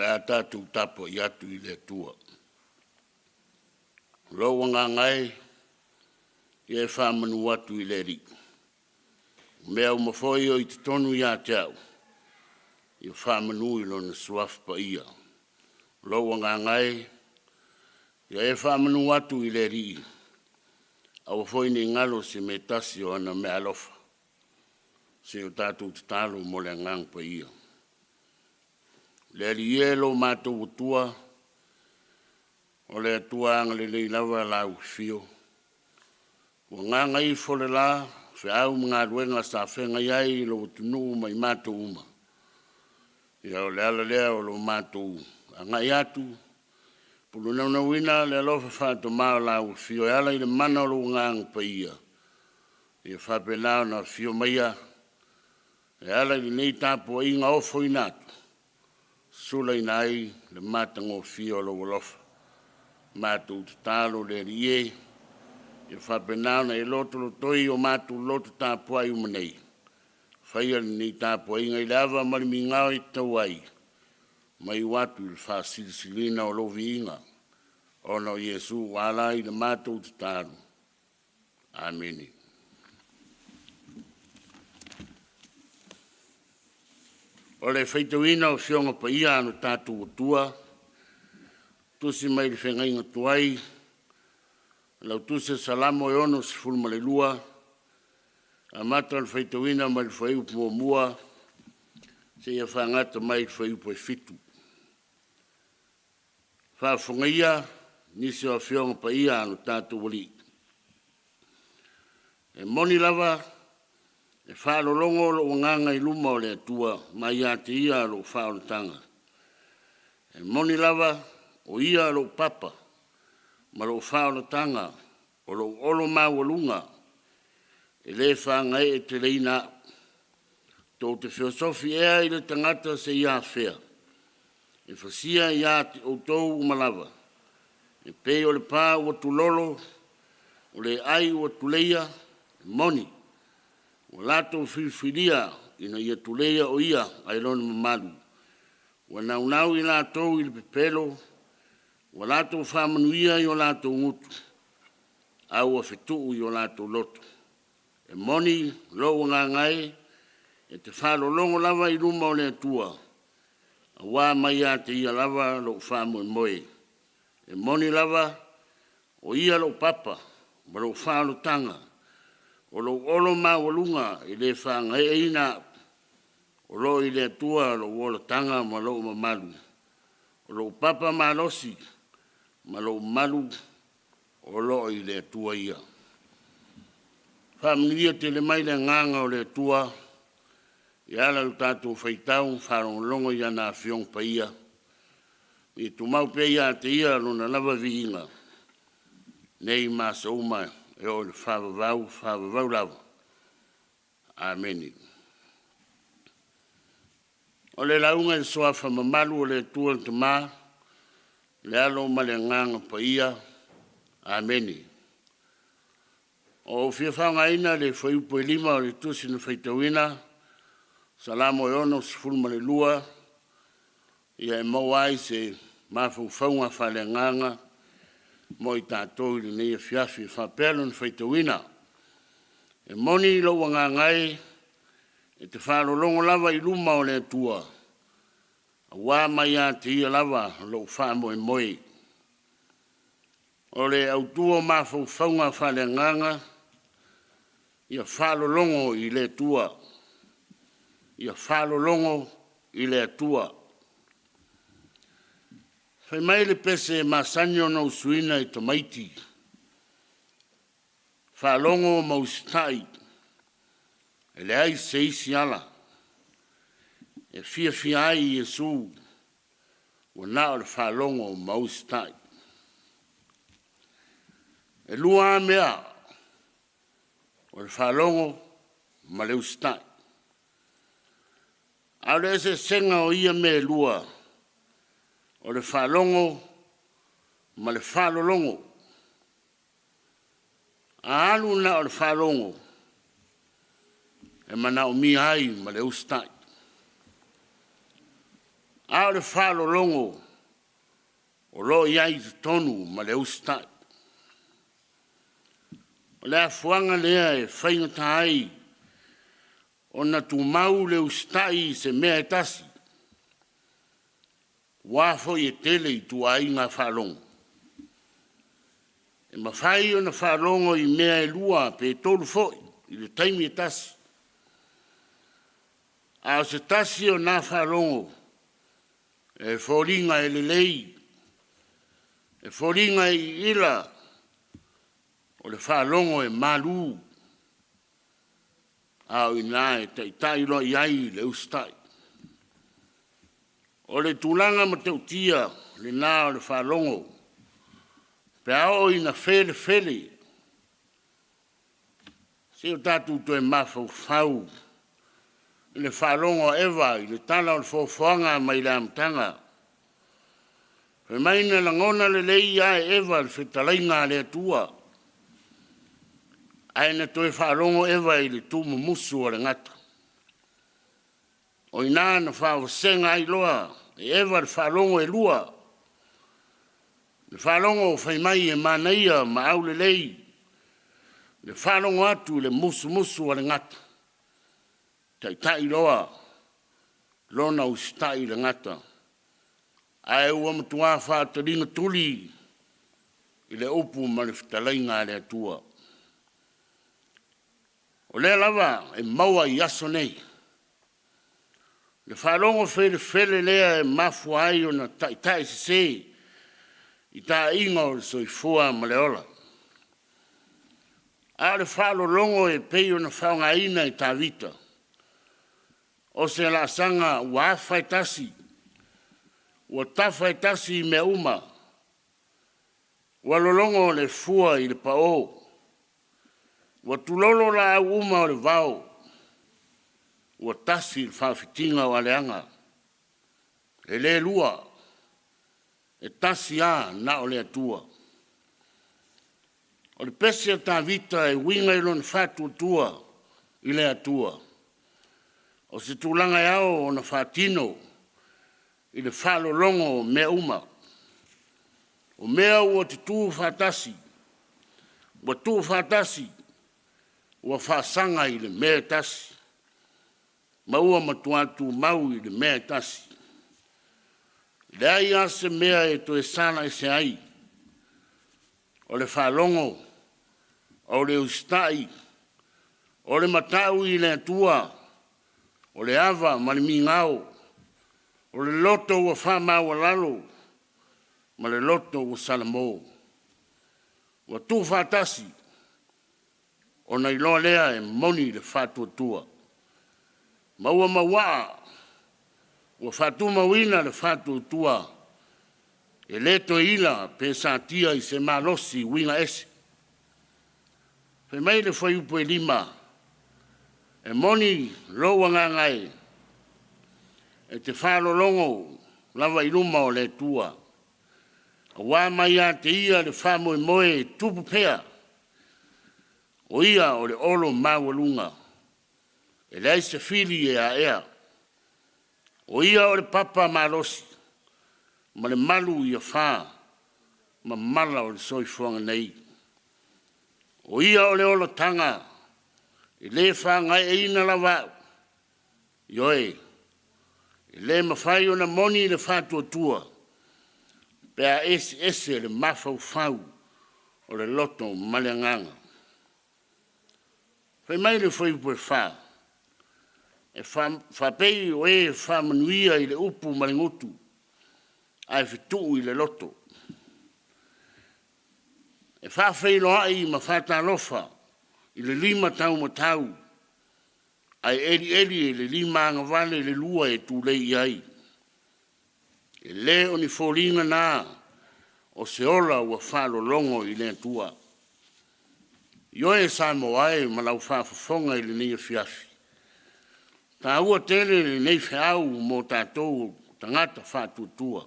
le atatu tapo i atu i le tua. Lo wanga ngai, i e whamanu atu i le ri. Mea umafoi o i te tonu i a teau, i whamanu i lona suaf pa ia. Lo wanga ngai, i e whamanu atu i le ri. Au foi ni ngalo se me tasi o ana me alofa. Se o tātou te tālo mo le ngang pa ia. Le rielo mātou tua, o le tua anga le lava lau fio. O nganga i fole la, fe au mga ruenga sa whenga iai lo tunu mai mātou uma. Ia o le ala lea o lo mātou anga i atu, pulu na wina le alofa whātou mao lau fio, e ala i le mana o lo ngang pa ia. Ia whapenao na fio maia, e ala i nei tāpua inga ofo i nātu. Sula i nai le mātango fio lo wolofa. Mātou te tālo le rie, e whapenao na e loto lo toi o mātou loto tāpua i umanei. Whaia le nei tāpua inga i lava marimi ngao i tau ai. Mai watu il whasilisilina o lovi inga. Ono Iesu wala i le mātou te tālo. Ameni. O le whaitawina o fionga pa ia anu tātou o tua, tusi mai le whengainga tuai, lau tusi salamo e ono si fulma le lua, a mata le whaitawina mai le whaiupu o mua, se ia whangata mai le whaiupu e fitu. Whaafunga ia, nisi o fionga pa ia anu tātou wali. E moni lava, e whaalolongo lo nganga i luma o le atua, mai a te ia lo whaalotanga. E moni lava, o ia lo papa, ma lo whaalotanga, o lo olo mawalunga, e le whangai e te leina, tō te filosofi ea i le tangata se ia whea. E whasia ia te o tōu umalava. E pei o le pā o tulolo, o le ai o tuleia, moni. O lato whiwhiria ina ia tuleia o ia ai lona mamalu. O naunau i lato i le pepelo, o lato whamanuia i o lato ngutu. Au a whetuu i o lato loto. E moni lo o ngā ngai, e te whalolongo lava i luma o le atua. A wā mai a te ia lava lo whamu e moe. E moni lava o ia lo papa, ma lo whalotanga. O lo olo mawalunga i le whanga e ina o lo i le atua lo wolo tanga ma lo mamalu. O lo papa malosi ma lo malu o lo i le atua ia. Whamnia te le mai le nganga o le atua i ala lo tātou whaitau wharong longo i ana whiong pa ia. I tu mau pe ia te ia lona lava viinga. Nei masa umai. E o le whawavau lau. Ameni. O le launga i soafa mamalu o le tua te mā, le alo ma le nganga pa ia. Ameni. O fia whanga ina le whaiupo i lima o le tusi na whaitawina, salamo e ono si fulma le lua, ia e mawai se mafu whaunga whale nganga, mo i tātou i nei fiafi whapelo ni whaitawina. E moni lo wanga ngai, e te whalolongo lava i luma o le atua. A wā mai a te ia lava lo whamo e moi. O le autua mafau whaunga whale nganga, ia whalolongo i le atua. Ia whalolongo i le atua. Whai mai le pese masanyo na usuina i tamaiti. Whalongo maustai. E le ai se isi ala. E fia fia ai Yesu. O na o le whalongo maustai. E lua mea. O le whalongo ma le ustai. A le se senga o ia me lua. O le whalongo, ma le whalolongo. A alu na o le whalongo, e mana o mi ai ma le ustai. A o le whālolongo o lo iai te tonu ma le ustai. O le afuanga lea e whaingata ai o na tu mau le ustai se mea e tasi. Wafo i e tele i tu ai ngā whalongo. E mawhai o na whalongo i mea e lua pe tolu foi i le taimi e tasi. A o se tasi o nā whalongo e whoringa e le lei, e whoringa i ila o le whalongo e malu. A o ina e tai lo i ai le ustai. O le tūlanga ma te utia le nā o le whalongo. Pe ao ina fele. Se o tātou to e mawhau whau. I le whalongo ewa i le tala o le whawhanga mai le amtanga. Pe maina la ngona le lei ai ewa le whetalainga le atua. Aina to e whalongo ewa i le tūmu musu o le ngata. O ina na whawasenga ai loa. E ewa le whalongo e lua. Le whalongo o whaimai e manaia ma au le lei. Le whalongo atu le musu o le ngata. Tai loa. Lona ustai le ngata. Ai ua matua whātaringa tuli. I le upu ma le whtalainga le atua. O le lava e maua i aso nei. Le whalongo fele lea e mafua ai o na tai se i tā inga o le soifua ma le ola. A le whalolongo e pei o na whaonga ina i tā vita. O se la sanga ua awhai tasi. Ua tawhai tasi i mea uma. Ua lolongo le fua i le pao. Ua tulolo la au uma o le vau. Ua tasi le whawhitinga o aleanga. E le lua. E tasi a na o le atua. O le pese ta vita e winga i lon whatu atua i le atua. O se tūlanga iao o na whatino i le whalolongo mea uma. O mea ua te tū whatasi. Ua tū whatasi. Ua whasanga i le mea tasi. Maua matuatu mau i le mea tasi. Le ai ase mea e to e sana e se ai. O le whalongo. O le ustai. O le matau i le atua. O le ava ma le mingao. O le loto ua whama ua lalo. Ma le loto ua salamo. Ua tū whatasi. O na iloa lea e moni le whatu atua. Maua mawaa. Ua whatu mawina le whatu atua. E leto ila pe sa tia i se malosi winga ese. Pe mai le whai upo e lima. E moni loa ngangai. E te whalolongo lava i luma o le tua. A wā mai a te ia le whamoe moe tupu pea. O ia o le olo mawalunga. E lei se fili e a ea. O ia o le papa malosi. Ma le malu i a wha. Ma mala o le soifuanga nei. O ia o le olo tanga. I le wha ngai e ina la wau. Ioe. I le mawhai o na moni le whātua tua. Pea ese le mawhau whau. O le loto maleanganga. Whai mai le whaipu e wha. E whapei o e whamanuia i le upu maringotu. Ai whitu i le loto. E whawhai loa i ma whata lofa. I le 5 tau ma tau. Ai eri e le 5 anga vale le lua e tu lei ai. E le o ni whoringa nā. O se ola ua whalolongo i le tua. Ioe sa mo ai ma lau whawhawhonga i le nei fiafi. Tā ua tele le nei whiau mo tātou tangata whātutua.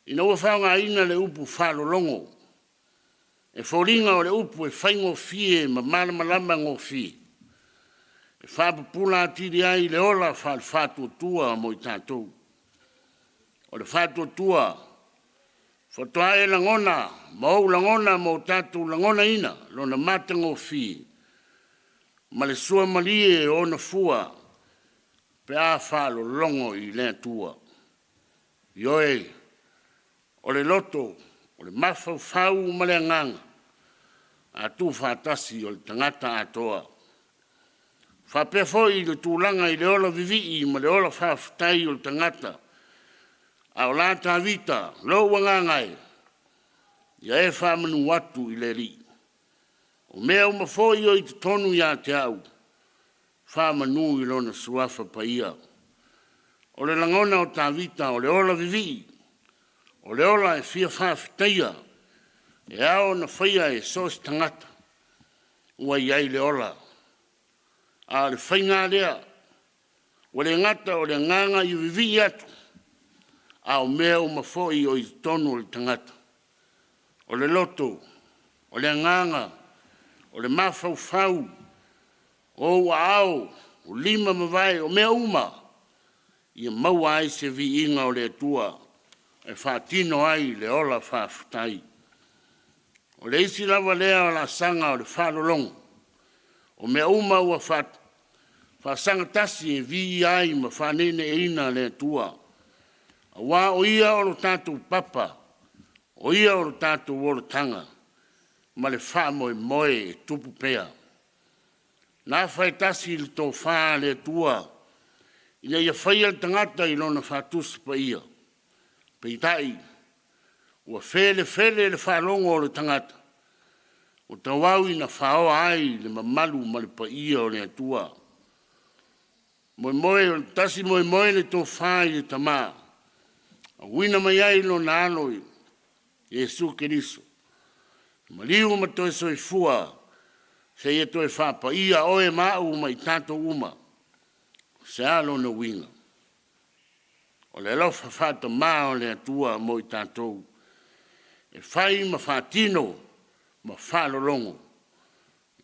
Ina ua whaunga ina le upu whalolongo. E whoringa o le upu e whaingo fie ma malamalama ngō fie. E whapupula atiri ai le ola whātutua mo i tātou. o le whātua whatoa e langona, mau langona mo tātou langona ina, lona matango fi. Ma le sua malie o na fua, pe a whalo longo i lea tua. Ioe, o le loto, o le mafau fau ma le nganga, a tu whātasi o le tangata atoa. Whapefo i le tūlanga i le ola vivi i ma le ola whawhtai o le tangata, a o la tā vita, lo wangangai, ia e whamanu watu i le ri. O mea umafoi o i te tonu ia te au, whamanu i lona suafa pa ia. O le langona o tā vita, o le ola vivi, o le ola e fia whawhitaia, e ao na whaia e sos tangata, ua iai le ola. A le whainga lea, o le ngata o le nganga i vivi atu, a o mea umafoi o i tonu o le tangata. O le loto, o le nganga, o le mafau fau, o ua au, o lima mawai, o mea uma, ia maua ai se vi inga o le atua, e whaatino ai le ola whaafutai. O le isi lava lea o la sanga o le whalolongo, o mea uma ua whaasanga tasi e vi ai ma whanene e ina le atua. A wā o ia o lo tātou papa, o ia o lo tātou o lo tanga, ma le wha moe moe e tupu pea. Nā whai tasi le tō wha le atua, ina ia whai al tangata i lona whātusa pa ia. Peitai, ua fele le whalongo o le tangata, o tawau ina whaoa ai le mamalu ma le pa ia o le atua. Moe moe, tasi moe moe le tō wha i le tamaa, a wina mai ai lo na aloi, Jesu Keriso. Maliu ma toi soi fua, se ia toi whapa ia oe mau mai tātou uma, se alo na winga. O le lofa whata mao le atua mo i tātou, e whai ma whatino, ma whalolongo.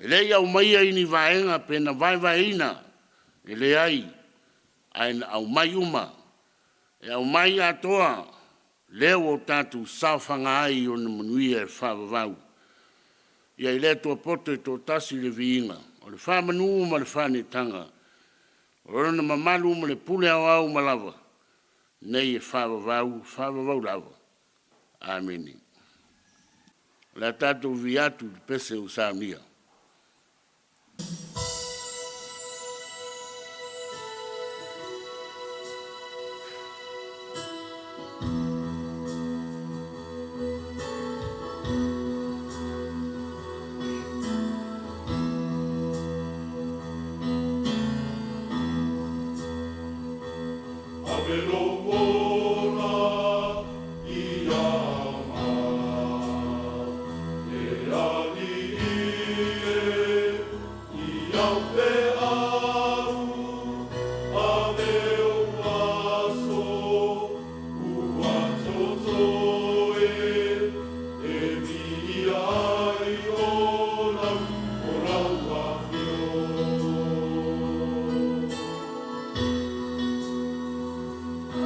E lei au mai ai ni vaenga pena vai ina, e le ai, ai au mai uma, e au mai atoa, leo o tātou sauwhanga ai o na manuia e whawawau. Ia i lea tua poto e tō tasi le viinga, o le whamanu ma le whanetanga, o rona mamalu ma le pule au malawa, nei e whawawau lava. Ameni. Le tātou viatu pese o Samia.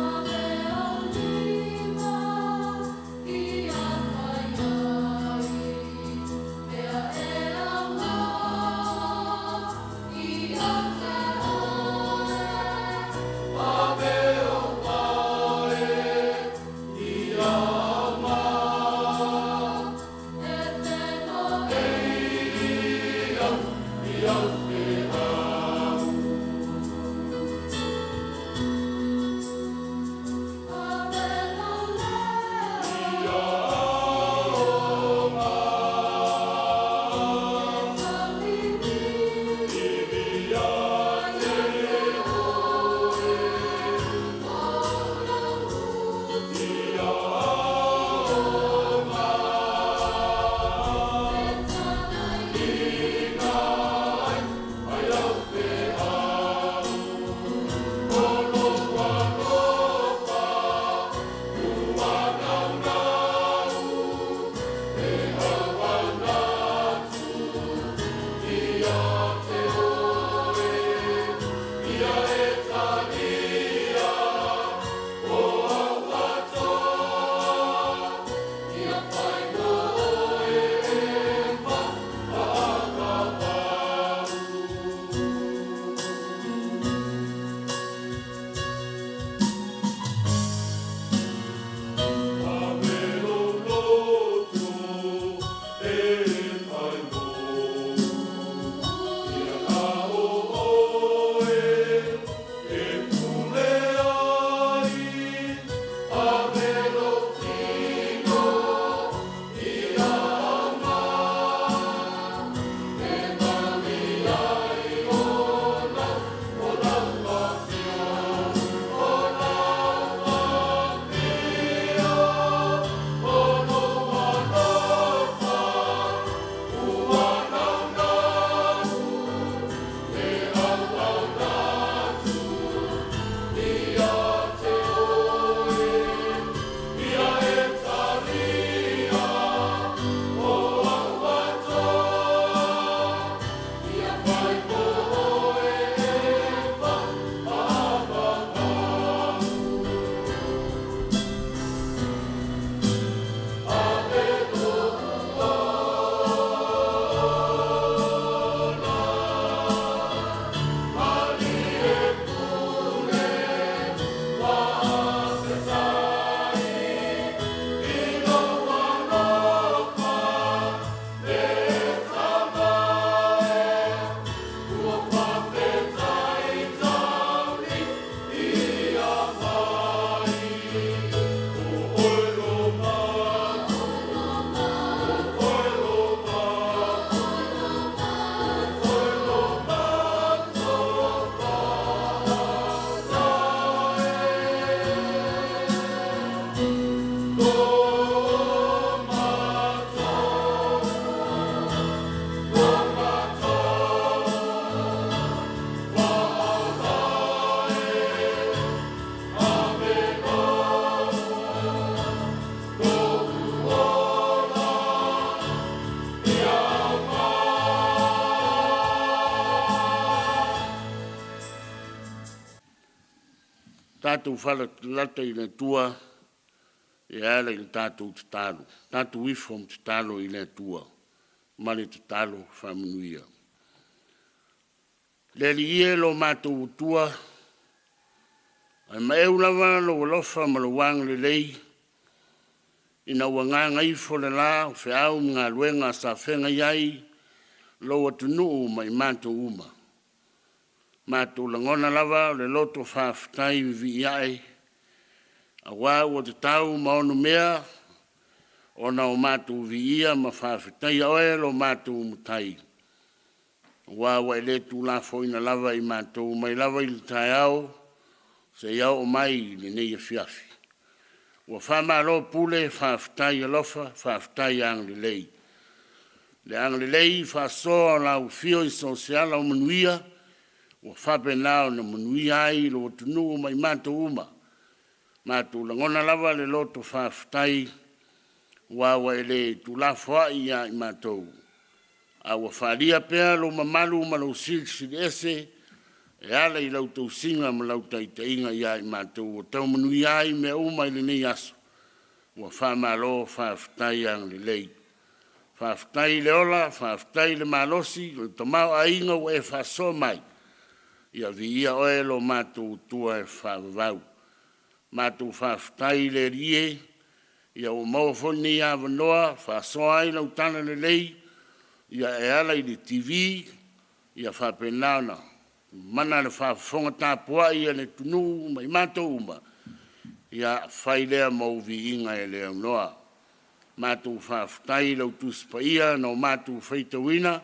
Amen. tātou whala lata I le tua, e ala I le tātou te talo. Tātou ifom te talo I le tua, male te talo whamanuia. Le li ie lo mātou tua, ai maeu lava lo walofa ma lo wang le lei, ina wanga ngai fo le la, o whiau ngā luenga sa whenga iai, lo atunuu mai mātou uma. Mātou langona lava le loto whawhitai vi iai, a wā o te tau maonu mea, o na o mātou vi ia ma whawhitai oe lo mātou mutai. Wā wa ele tu la foina lava I mātou mai lava I le tai au, se iau o mai le nei a fiafi. Wa whama lo pule whawhitai alofa, whawhitai ang le lei. Le ang le lei whasoa la u fio I sosiala o manuia, wa whape nao na manuia ai lo tunu mai mātou uma. Mātou langona lava le loto whawhitai, wa ele tu la fwa I mātou. A wa wharia pēr lo mamalu ma lo silsili ese, e ala I lau tau singa ma lau taitainga I mātou. O tau manui ai me uma I le nei aso. Wa whama lo whawhitai ang le lei. Whawhitai le ola, whawhitai le malosi, le tamau a inga o e whaso mai. Ia vi ia oe lo mātou tua e whawavau. Mātou whawhitai le rie, ia o mawafoni a wanoa, whaso ai lau tana le lei, ia e ala I le TV, ia whapenana. Mana le whafonga tāpua ia le tunu mai mātou uma. Ia whai lea mauvi inga e lea noa. Mātou whawhitai lau tuspa ia no mātou whaitawina.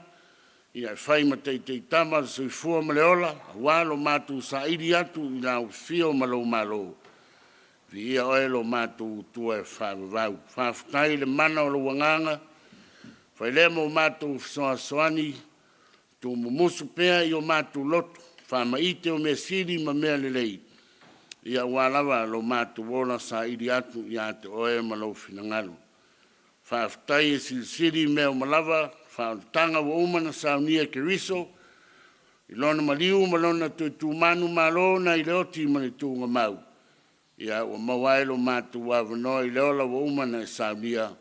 Ia whai matei te tama sui fua ma le ola. Walo mātou sa iri atu I lau fio malo malo. Vi ia oe lo mātou tua e whawavau. Whawhitai le mana o lo wanganga. Whai lea mo mātou soa soani. Tu mumusu pea I o mātou loto. Whamaite o mea siri ma mea lelei. Ia walawa lo mātou wola sa iri atu I a te oe ma lau whinangalu. Whawhitai e siri mea o malawa. Whaotanga wa umana sa unia ke riso. I lona maliu ma lona tu manu malo na I leoti ma le tūnga mau. Ia o mawai lo mātou wawanoa I leola wa umana sa unia.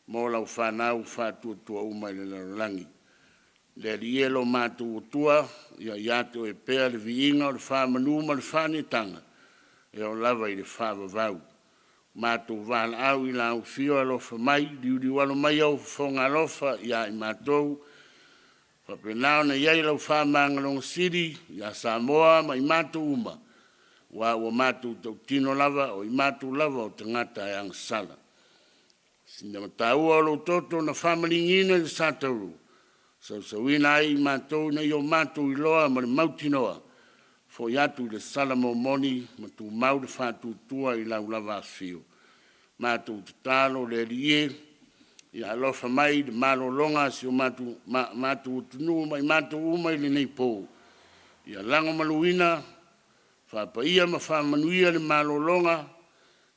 Mo lau whanau whātua uma I le larangi. Le rielo mātou tua, ia iato e pēr le viinga o le whamanuma le whanetanga, e o lava I le whawavau. Mātou wāna au I lau fio alofa mai, diuri walo mai au whonga alofa, ia I mātou. Whapenao na iai lau whamangalong siri, ia Samoa ma I mātou uma. Wa o mātou tau tino lava, o I mātou lava o tangata e angsala. Sina mataua o lo toto na whamalingina le sātauru. So wina ai mātou na I o mātou I loa ma le mautinoa. Fo iatu le salamo moni ma tu mau le whātu tua I lau lava fio. Mātou te talo le rie. Ia alofa mai le malo longa si o mātou tunu mai mātou uma I le nei pō. Ia lango maluina. Whapaia ma whamanuia le malo longa.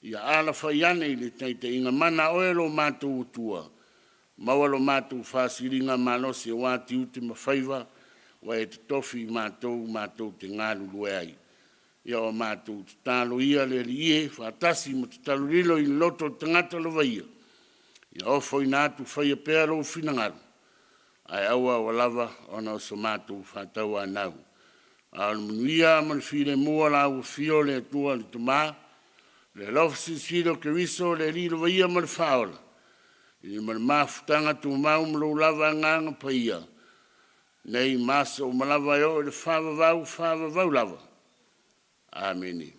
Ia ala whaiane I le teite inga mana oelo mātou tua. Mawalo mātou whasiringa manosi o wāti uti mawhaiva, wa e te tofi mātou te ngālu lue ai. Ia o mātou te tālo ia le rie, whātasi mo te talo rilo I loto tangata lo vaia. Ia ofo I nātu whaia pēr o whinangaru. Ai aua o lava o na oso mātou whātau anau. Al munuia man whire mua la o fio le tua le tuma, le lofsi siro ke riso le rilo vaia man whaola. I man mafutanga tu mau mlo lava nganga paia. Nei masa o malawa o le whawavau lava. Ameni.